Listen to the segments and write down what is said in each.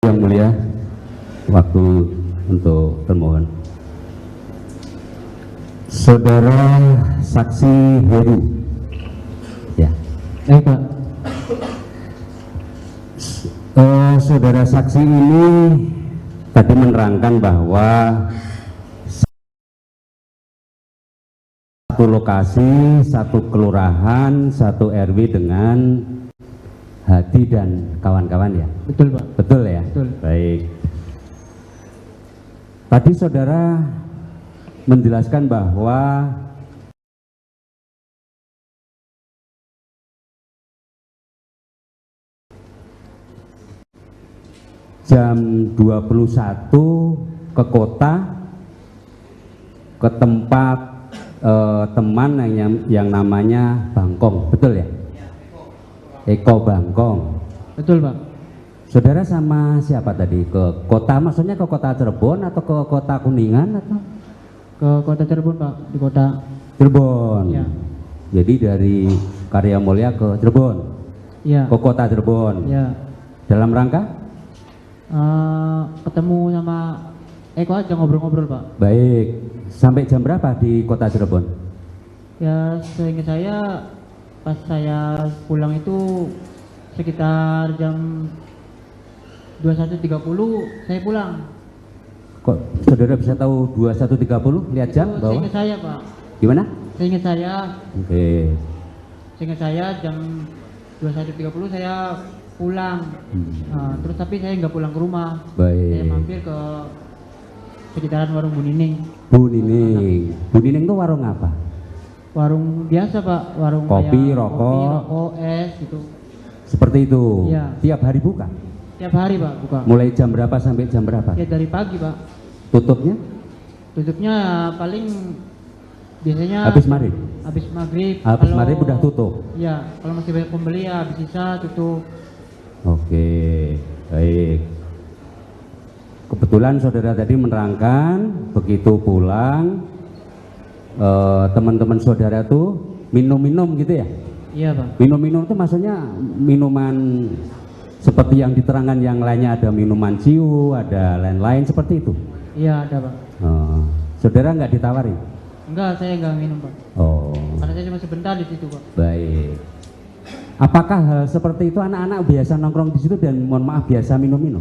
Yang mulia, waktu untuk termohon. Saudara saksi Heru. Ya. Pak. Saudara saksi ini tadi menerangkan bahwa satu lokasi, satu kelurahan, satu RW dengan Hadi dan kawan-kawan ya? Betul Pak. Betul ya? Betul. Baik. Tadi saudara menjelaskan bahwa jam 21 ke kota, ke tempat teman yang namanya Bangkong, betul ya? Eko Bangkong. Betul Pak. Saudara sama siapa tadi? Ke kota, maksudnya ke kota Cirebon atau ke kota Kuningan atau? Ke kota Cirebon Pak, di kota Cirebon. Ya. Jadi dari Karya Mulia ke Cirebon. Ya. Ke kota Cirebon. Ya. Dalam rangka? Ketemu sama Eko aja ngobrol-ngobrol Pak. Baik. Sampai jam berapa di kota Cirebon? Ya, seingat saya pas saya pulang itu sekitar jam 21.30 saya pulang. Kok saudara bisa tahu 21.30? Lihat jam Itu bawah? seingat saya Pak. Gimana? Seingat saya. Oke. Seingat saya jam 21.30 saya pulang. Terus tapi saya nggak pulang ke rumah. Baik. Saya mampir ke sekitaran warung Bu Nining. Bu Nining. Bu Nining itu warung apa? Warung biasa Pak, warung Kopi, kayak rokok. kopi, rokok, es gitu. Seperti itu. Iya. Tiap hari buka? Tiap hari Pak buka. Mulai jam berapa sampai jam berapa? Ya dari pagi Pak. Tutupnya? Tutupnya paling biasanya Habis maghrib? Habis maghrib. Habis Kalau- maghrib udah tutup? Iya, kalau masih banyak pembeli ya habis sisa tutup. Oke, baik. Kebetulan saudara tadi menerangkan begitu pulang teman-teman saudara tuh minum-minum gitu ya? Iya Pak. Minum-minum itu maksudnya minuman seperti yang diterangkan yang lainnya, ada minuman ciu, ada lain-lain seperti itu? Iya ada Pak. Saudara nggak ditawarin? Enggak, saya enggak minum Pak. Oh, Karena saya cuma sebentar di situ Pak. baik. Apakah hal seperti itu anak-anak biasa nongkrong di situ dan mohon maaf biasa minum-minum?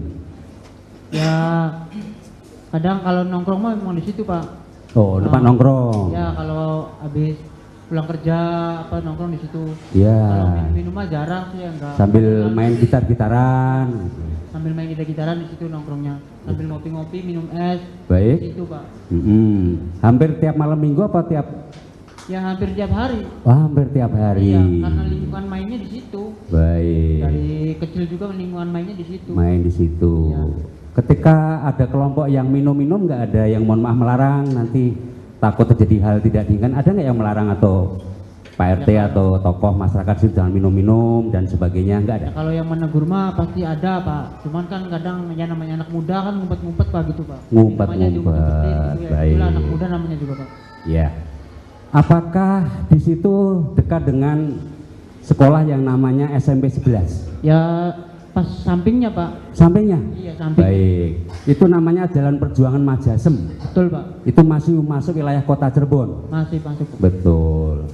Ya kadang kalau nongkrong mah memang di situ Pak. Oh, tempat nongkrong. Ya kalau habis pulang kerja apa nongkrong di situ. Iya. Kalau minum mah jarang sih enggak. Sambil main gitar-gitaran. Sambil main gitar-gitaran di situ nongkrongnya. Sambil ngopi-ngopi, minum es. Baik. Di situ Pak. Hampir tiap malam minggu apa tiap? Ya hampir tiap hari. Wah, hampir tiap hari. Iya, karena lingkungan mainnya di situ. Baik. Dari kecil juga lingkungan mainnya di situ. Main di situ. Ya. Ketika ada kelompok yang minum-minum, nggak ada yang mohon maaf melarang, nanti takut terjadi hal tidak diinginkan, ada nggak yang melarang atau Pak RT Ya, atau tokoh masyarakat sih jangan minum-minum dan sebagainya, nggak ada? Ya, kalau yang menegur mah pasti ada Pak. Cuman kan kadang ya namanya anak muda kan ngumpet-ngumpet Pak gitu Pak. Ngumpet-ngumpet, Namanya diumpet-umpetin gitu ya. baik. Itulah anak muda namanya juga Pak. Ya. Apakah di situ dekat dengan sekolah yang namanya SMP 11? Ya pas sampingnya Pak. Sampingnya? Iya samping. Baik. Itu namanya Jalan Perjuangan Majasem. Betul Pak. Itu masih masuk wilayah kota Cirebon? Masih masuk. Betul.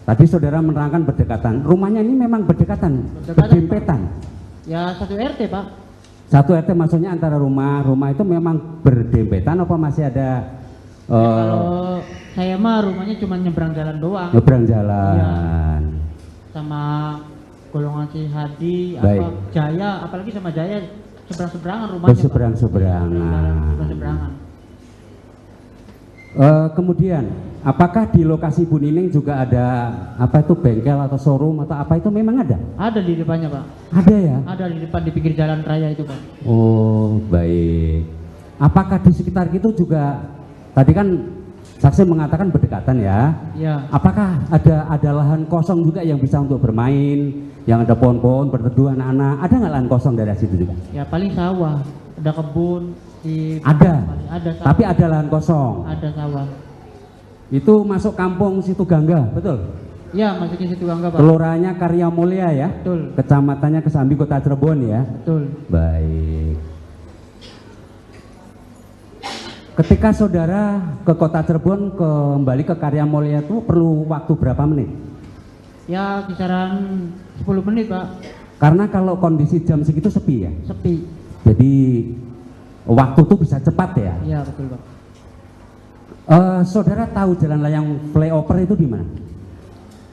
Tadi saudara menerangkan berdekatan. Rumahnya ini memang berdekatan, berdempetan. Ya satu RT Pak. Satu RT maksudnya antara rumah itu memang berdempetan apa masih ada Ya, kalau saya mah rumahnya cuma nyebrang jalan doang. nyebrang jalan? Sama golongan si Hadi, Baik. apa Jaya, apalagi sama Jaya seberang-seberangan rumahnya. Berseberang-seberangan. Berseberangan. Kemudian, apakah di lokasi Bu Nining juga ada apa itu bengkel atau showroom atau apa itu memang ada? Ada di depannya Pak. Ada ya? Ada di depan di pinggir jalan raya itu Pak. Oh, baik. Apakah di sekitar itu juga tadi kan saksi mengatakan berdekatan ya? Ya. Apakah ada lahan kosong juga yang bisa untuk bermain, yang ada pohon-pohon berteduh anak-anak? Ada nggak lahan kosong dari situ juga? Ya paling sawah, ada kebun di Ada. Ada sawah. Tapi ada lahan kosong. Ada sawah. Itu masuk kampung Situ Gangga, betul? Ya masukin situ Gangga Pak. Kelurahannya Karya Mulia ya? Betul. Kecamatannya Kesambi, Kota Cirebon ya? Betul. Baik. Ketika saudara ke kota Cirebon kembali ke Karya Mulia itu perlu waktu berapa menit? Ya kisaran 10 menit Pak. Karena kalau kondisi jam segitu sepi ya. Sepi. Jadi waktu itu bisa cepat ya. Iya betul Pak. Saudara tahu jalan layang flyover itu di mana?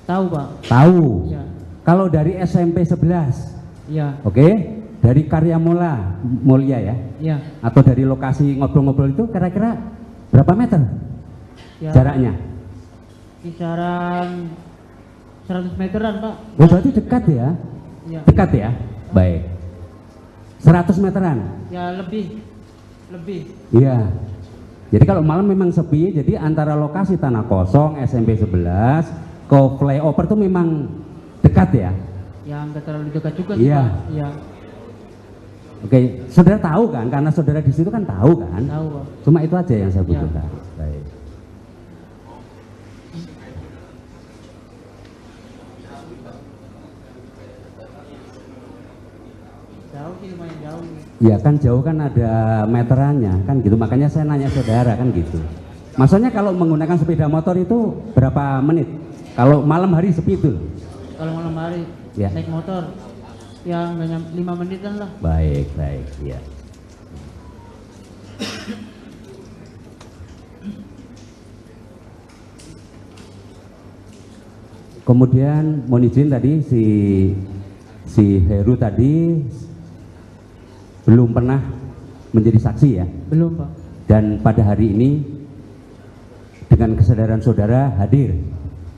Tahu Pak. Tahu. Iya. Kalau dari SMP 11, Iya. oke, dari Karya Mulia ya, Iya. atau dari lokasi ngobrol-ngobrol itu kira-kira berapa meter Ya, jaraknya? kisaran 100 meteran Pak. Oh, berarti dekat ya? Iya. Dekat ya? Baik. 100 meteran? Ya lebih. Iya. Jadi kalau malam memang sepi, jadi antara lokasi Tanah Kosong, SMP 11, ke flyover itu memang dekat ya? Ya nggak terlalu dekat juga sih Iya. Pak. Iya. Oke, saudara tahu kan? Karena saudara di situ kan tahu kan? Tahu Pak. Cuma itu aja yang saya Ya. butuhkan. Baik. Jauh sih lumayan jauh. Ya kan jauh kan ada meterannya kan gitu, makanya saya nanya saudara kan gitu. Maksudnya kalau menggunakan sepeda motor itu berapa menit? Kalau malam hari sepi itu loh. Kalau malam hari Ya. naik motor ya nggak nyampe 5 menitan lah. Baik, ya. Kemudian mohon izin tadi si Heru tadi belum pernah menjadi saksi ya. Belum Pak. Dan pada hari ini dengan kesadaran saudara hadir.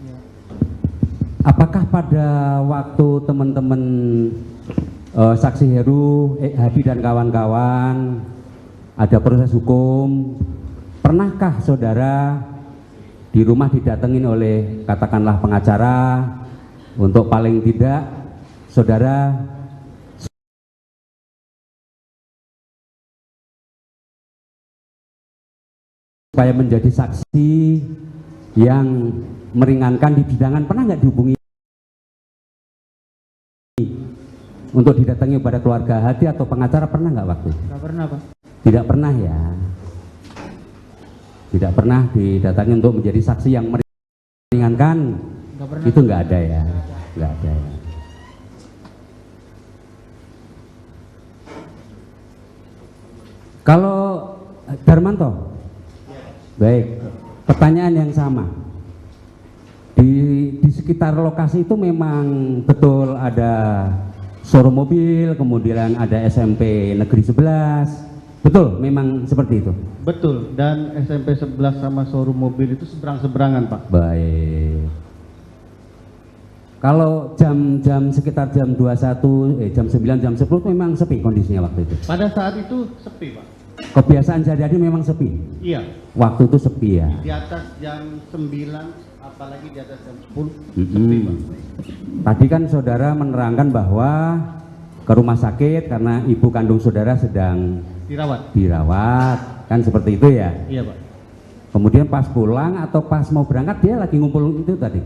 Ya. Apakah pada waktu teman-teman saksi Heru, Hadi dan kawan-kawan ada proses hukum, pernahkah saudara di rumah didatengin oleh katakanlah pengacara untuk paling tidak saudara supaya menjadi saksi yang meringankan di bidangan, pernah nggak dihubungi untuk didatangi pada keluarga Hadi atau pengacara, pernah nggak waktu? Nggak pernah Pak. Tidak pernah ya. Tidak pernah didatangi untuk menjadi saksi yang meringankan. Nggak pernah. Itu nggak ada ya. Nggak ada ya. Kalau Darmanto, baik, pertanyaan yang sama. Di sekitar lokasi itu memang betul ada showroom mobil, kemudian ada SMP Negeri 11. Betul, memang seperti itu. Betul, dan SMP 11 sama showroom mobil itu seberang-seberangan Pak. Baik. Kalau jam sekitar jam 21, jam 9, jam 10 memang sepi kondisinya waktu itu. Pada saat itu sepi Pak. Kebiasaan sehari-hari memang sepi. Iya, Waktu itu sepi ya. di atas jam 9, apalagi di atas jam 10, sepi Pak. Tadi kan saudara menerangkan bahwa ke rumah sakit karena ibu kandung saudara sedang dirawat, kan seperti itu ya. Iya Pak. Kemudian pas pulang atau pas mau berangkat dia lagi ngumpul itu tadi.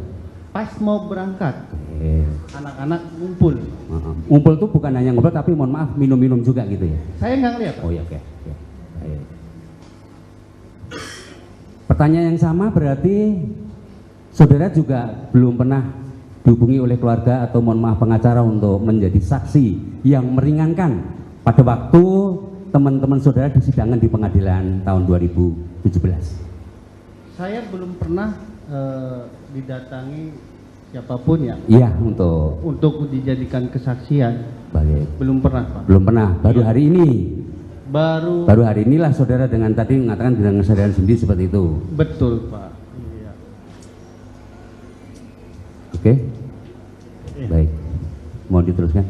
Pas mau berangkat, Oke. anak-anak ngumpul. Ngumpul tuh bukan hanya ngumpul tapi mohon maaf minum-minum juga gitu ya. Saya nggak ngeliat Pak. Oh ya, oke. Baik. Pertanyaan yang sama berarti saudara juga belum pernah dihubungi oleh keluarga atau mohon maaf pengacara untuk menjadi saksi yang meringankan pada waktu teman-teman saudara di sidangan di pengadilan tahun 2017. Saya belum pernah didatangi siapapun ya Iya, untuk dijadikan kesaksian. baik. Belum pernah Pak. Belum pernah, baru Iya. hari ini. Baru Hari inilah saudara dengan tadi mengatakan dengan kesadaran sendiri seperti itu. betul Pak. Iya. Oke? Iya. Baik. Mau diteruskan?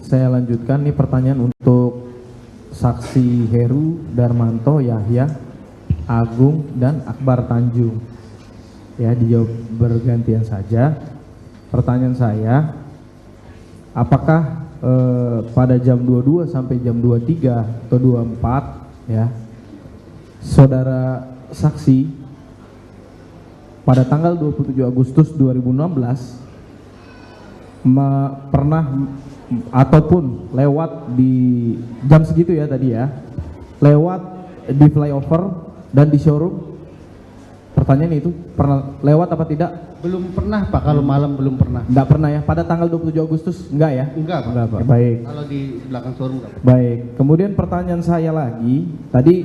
Saya lanjutkan nih pertanyaan untuk saksi Heru, Darmanto, Yahya, Agung, dan Akbar Tanjung. Ya, dijawab bergantian saja. Pertanyaan saya, apakah pada jam 22 sampai jam 23 atau 24 ya, saudara saksi pada tanggal 27 Agustus 2016 pernah ataupun lewat di jam segitu ya tadi ya, lewat di flyover dan di showroom? Pertanyaan itu pernah lewat apa tidak? Belum pernah Pak, kalau malam belum pernah. Enggak pernah ya, pada tanggal 27 Agustus enggak ya? Enggak Pak. Enggak, Pak. Baik. Kalau di belakang showroom enggak. Baik, kemudian pertanyaan saya lagi, tadi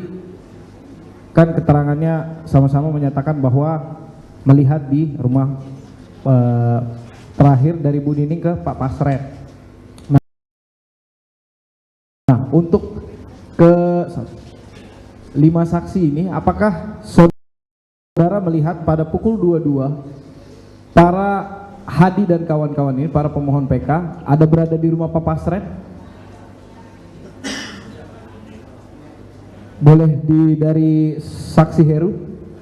kan keterangannya sama-sama menyatakan bahwa melihat di rumah terakhir dari Bu Nining ke Pak Pasret. Nah, untuk ke 5 saksi ini, apakah saudara melihat pada pukul 22 para Hadi dan kawan-kawan ini, para pemohon PK, ada berada di rumah Pak Pasret? Boleh dari saksi Heru?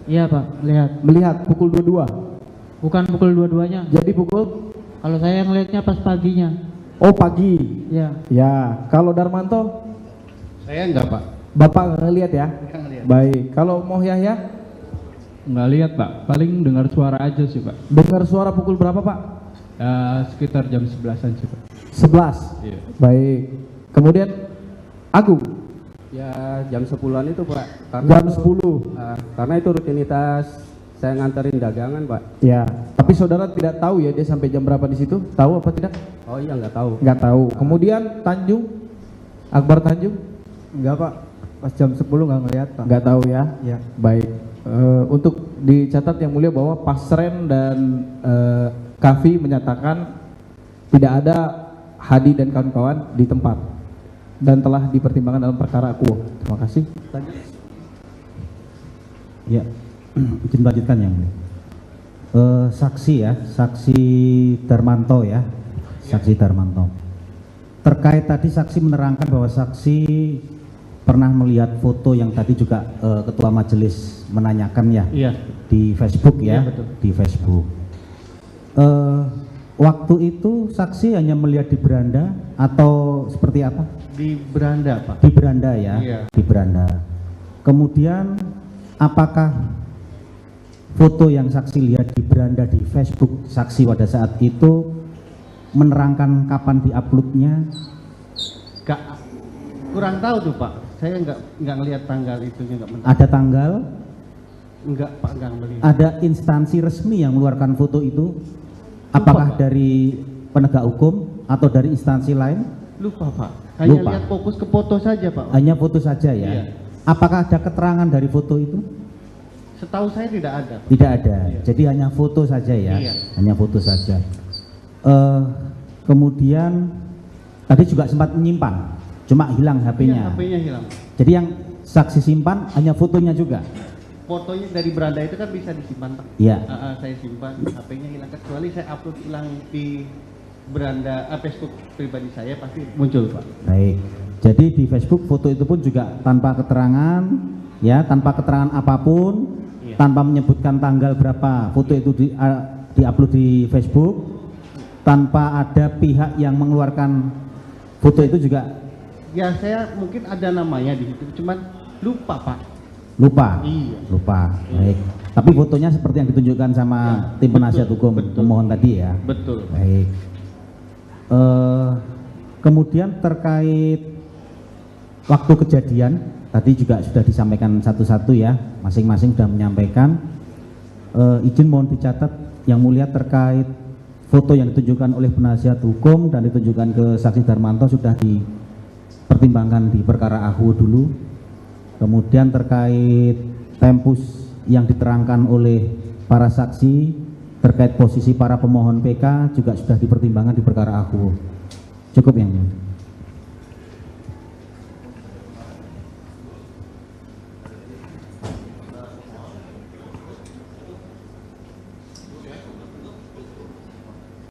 Iya Pak, lihat. Melihat pukul 22? Bukan pukul dua-duanya. Jadi pukul? Kalau saya ngelihatnya pas paginya. Oh pagi? Ya. Ya, kalau Darmanto? Saya enggak Pak. Bapak ngelihat ya? Enggak ngelihat. Baik, kalau Moh Yahya? Nggak lihat Pak, paling dengar suara aja sih Pak. Dengar suara pukul berapa Pak? Sekitar jam 11-an sih Pak. 11? Iya. Baik, kemudian Agung? Ya jam 10-an itu Pak. Jam itu, 10? Karena itu rutinitas saya nganterin dagangan Pak. Ya, tapi saudara tidak tahu ya dia sampai jam berapa di situ? Tahu apa tidak? Oh iya nggak tahu. Nggak tahu. Kemudian Tanjung? Akbar Tanjung? Enggak Pak, pas jam 10 nggak ngeliat Pak. Nggak tahu ya? Ya. Baik, untuk dicatat yang mulia bahwa Pasren dan Kavi menyatakan tidak ada Hadi dan kawan-kawan di tempat dan telah dipertimbangkan dalam perkara akuo. Terima kasih. Ya, izin lanjutkan yang mulia. Saksi ya, saksi Darmanto ya, saksi Darmanto. Terkait tadi saksi menerangkan bahwa saksi pernah melihat foto yang tadi juga ketua majelis menanyakan ya. Iya. Di Facebook ya. Iya, betul. Di Facebook. Waktu itu saksi hanya melihat di beranda atau seperti apa? Di beranda Pak. Di beranda ya. Iya. Di beranda. Kemudian apakah foto yang saksi lihat di beranda di Facebook saksi pada saat itu menerangkan kapan diuploadnya? Kurang tahu tuh Pak. Saya enggak ngelihat tanggal itu, enggak menang. Ada tanggal? Enggak Pak, enggak melihat. Ada instansi resmi yang mengeluarkan foto itu? Apakah Pak. dari penegak hukum atau dari instansi lain? Lupa Pak. Hanya Lupa. lihat fokus ke foto saja Pak. Hanya foto saja ya? Iya. Apakah ada keterangan dari foto itu? Setahu saya tidak ada Pak. Tidak ada. Iya. Jadi hanya foto saja ya? Iya. Hanya foto saja. Kemudian tadi juga sempat menyimpan, cuma hilang Iya, HP-nya. HP-nya hilang. Jadi yang saksi simpan hanya fotonya juga? Fotonya dari beranda itu kan bisa disimpan Pak. Iya. Saya simpan, HP-nya hilang, kecuali saya upload ulang di beranda Facebook pribadi saya pasti muncul Pak. Baik. Jadi di Facebook foto itu pun juga tanpa keterangan, ya, tanpa keterangan apapun, Iya. tanpa menyebutkan tanggal berapa foto itu diupload di Facebook, tanpa ada pihak yang mengeluarkan foto itu juga. Ya saya mungkin ada namanya di situ, cuman lupa Pak. Lupa. Iya. Lupa. Baik. Tapi fotonya seperti yang ditunjukkan sama Ya, tim penasihat betul, hukum betul. pemohon tadi ya. Betul. Baik. Kemudian terkait waktu kejadian tadi juga sudah disampaikan satu-satu ya, masing-masing sudah menyampaikan. Izin mohon dicatat yang mulia terkait foto yang ditunjukkan oleh penasihat hukum dan ditunjukkan ke saksi Darmanto sudah dipertimbangkan di perkara AHU dulu. Kemudian terkait tempus yang diterangkan oleh para saksi terkait posisi para pemohon PK juga sudah dipertimbangkan di perkara AHU. Cukup yang mulia.